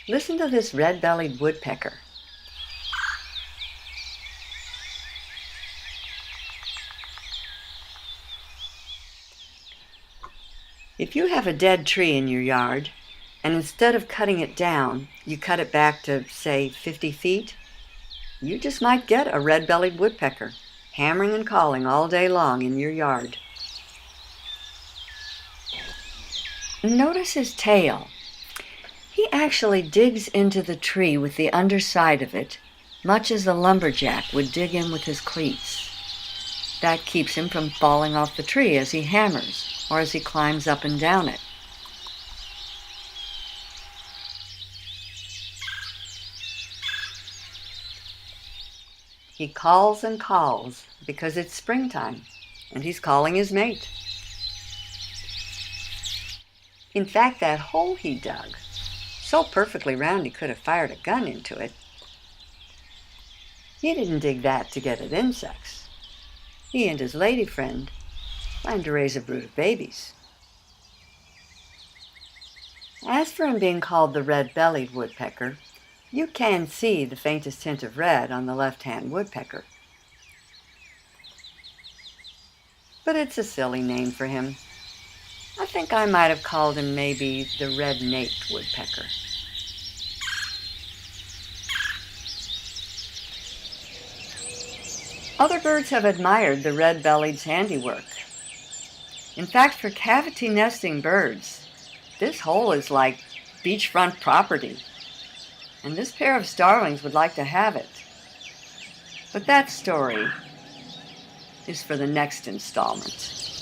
Listen to this red-bellied woodpecker. If you have a dead tree in your yard, and instead of cutting it down, you cut it back to, say, 50 feet, you just might get a red-bellied woodpecker, hammering and calling all day long in your yard. Notice his tail. He actually digs into the tree with the underside of it, much as a lumberjack would dig in with his cleats. That keeps him from falling off the tree as he hammers or as he climbs up and down it. He calls and calls because it's springtime and he's calling his mate. In fact, that hole he dug, so perfectly round he could have fired a gun into it, he didn't dig that to get at insects. He and his lady friend planned to raise a brood of babies. As for him being called the red-bellied woodpecker, you can see the faintest hint of red on the left-hand woodpecker. But it's a silly name for him. I think I might have called him maybe the red-naped woodpecker. Other birds have admired the red-bellied's handiwork. In fact, for cavity nesting birds, this hole is like beachfront property, and this pair of starlings would like to have it. But that story is for the next installment.